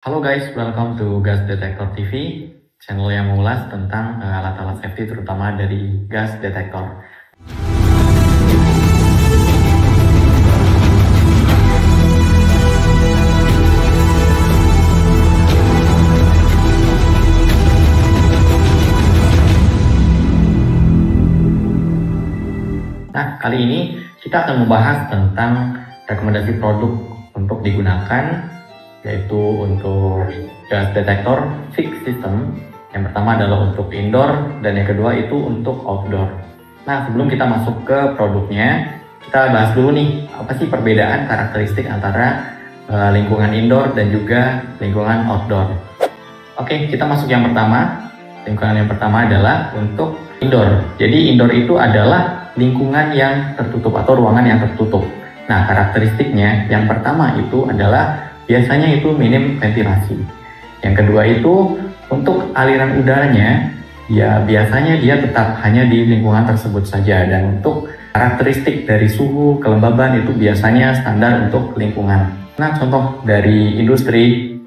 Halo guys, welcome to Gas Detector TV, channel yang mengulas tentang alat-alat safety terutama dari gas detektor. Nah, kali ini kita akan membahas tentang rekomendasi produk untuk digunakan, yaitu untuk gas detektor fixed system. Yang pertama adalah untuk indoor dan yang kedua itu untuk outdoor. Nah, sebelum kita masuk ke produknya, kita bahas dulu nih apa sih perbedaan karakteristik antara lingkungan indoor dan juga lingkungan outdoor. Oke, kita masuk yang pertama. Lingkungan yang pertama adalah untuk indoor. Jadi indoor itu adalah lingkungan yang tertutup atau ruangan yang tertutup. Nah, karakteristiknya yang pertama itu adalah biasanya itu minim ventilasi. Yang kedua itu untuk aliran udaranya, ya biasanya dia tetap hanya di lingkungan tersebut saja. Dan untuk karakteristik dari suhu, kelembaban itu biasanya standar untuk lingkungan. Nah, contoh dari industri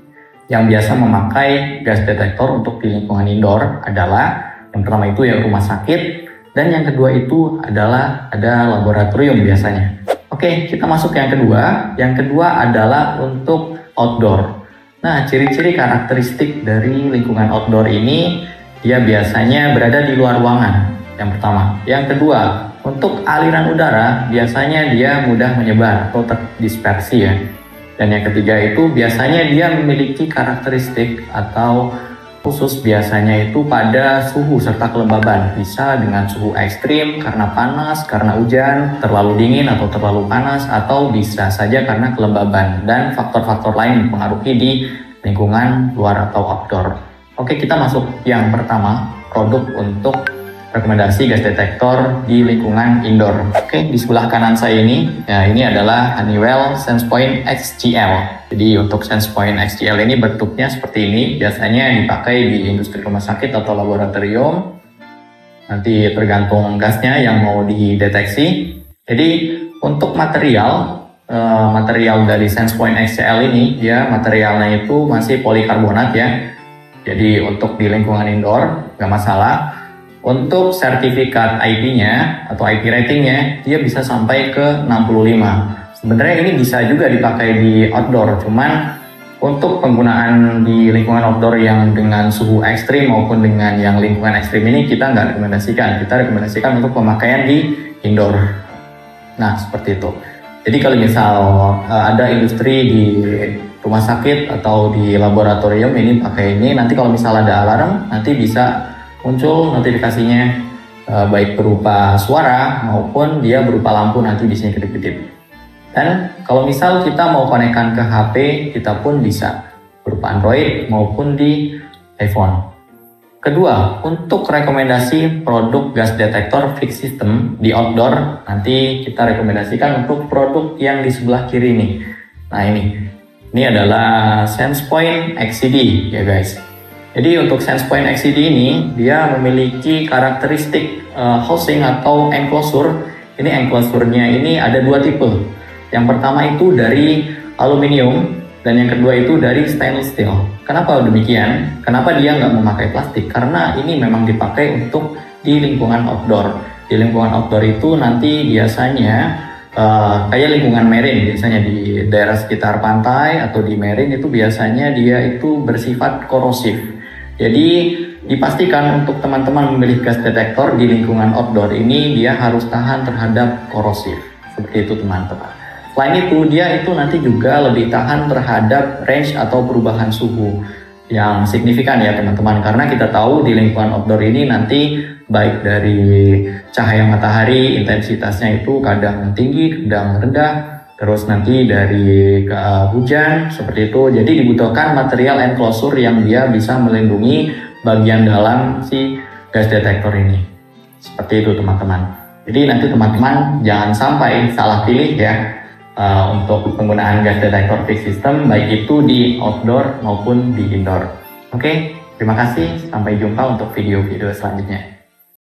yang biasa memakai gas detektor untuk di lingkungan indoor adalah yang pertama itu ya rumah sakit, dan yang kedua itu adalah ada laboratorium biasanya. Oke, kita masuk ke yang kedua. Yang kedua adalah untuk outdoor. Nah, ciri-ciri karakteristik dari lingkungan outdoor ini, dia biasanya berada di luar ruangan. Yang pertama. Yang kedua, untuk aliran udara, biasanya dia mudah menyebar atau terdispersi ya. Dan yang ketiga itu biasanya dia memiliki karakteristik atau khusus biasanya itu pada suhu serta kelembaban. Bisa dengan suhu ekstrim karena panas, karena hujan, terlalu dingin atau terlalu panas, atau bisa saja karena kelembaban dan faktor-faktor lain mempengaruhi di lingkungan luar atau outdoor. Oke, kita masuk yang pertama, produk untuk rekomendasi gas detektor di lingkungan indoor. Oke, di sebelah kanan saya ini, ya ini adalah Honeywell SensePoint XGL. Jadi untuk SensePoint XGL ini bentuknya seperti ini, biasanya dipakai di industri rumah sakit atau laboratorium. Nanti tergantung gasnya yang mau dideteksi. Jadi untuk material dari SensePoint XGL ini, ya materialnya itu masih polikarbonat ya. Jadi untuk di lingkungan indoor nggak masalah. Untuk sertifikat IP-nya atau IP ratingnya, dia bisa sampai ke 65. Sebenarnya ini bisa juga dipakai di outdoor, cuman untuk penggunaan di lingkungan outdoor yang dengan suhu ekstrim maupun dengan yang lingkungan ekstrim ini kita nggak rekomendasikan. Kita rekomendasikan untuk pemakaian di indoor. Nah, seperti itu. Jadi kalau misal ada industri di rumah sakit atau di laboratorium ini pakai ini, nanti kalau misal ada alarm, nanti bisa muncul notifikasinya baik berupa suara maupun dia berupa lampu nanti di sini kedip-kedip. Dan kalau misal kita mau konekkan ke HP, kita pun bisa berupa Android maupun di iPhone. Kedua, untuk rekomendasi produk gas detektor fixed system di outdoor, nanti kita rekomendasikan untuk produk yang di sebelah kiri nih. Nah ini adalah SensePoint XCD ya guys. Jadi untuk SensePoint XCD ini, dia memiliki karakteristik housing atau enclosure. Ini enclosure-nya ini ada dua tipe. Yang pertama itu dari aluminium, dan yang kedua itu dari stainless steel. Kenapa demikian? Kenapa dia nggak memakai plastik? Karena ini memang dipakai untuk di lingkungan outdoor. Di lingkungan outdoor itu nanti biasanya kayak lingkungan marine, biasanya di daerah sekitar pantai atau di marine itu biasanya dia itu bersifat korosif. Jadi dipastikan untuk teman-teman memilih gas detektor di lingkungan outdoor ini dia harus tahan terhadap korosif. Seperti itu teman-teman. Selain itu dia itu nanti juga lebih tahan terhadap range atau perubahan suhu yang signifikan ya teman-teman. Karena kita tahu di lingkungan outdoor ini nanti baik dari cahaya matahari intensitasnya itu kadang tinggi, kadang rendah. Terus nanti dari hujan seperti itu. Jadi dibutuhkan material enclosure yang dia bisa melindungi bagian dalam si gas detektor ini. Seperti itu teman-teman. Jadi nanti teman-teman jangan sampai salah pilih ya untuk penggunaan gas detektor fixed system baik itu di outdoor maupun di indoor. Oke, terima kasih. Sampai jumpa untuk video-video selanjutnya.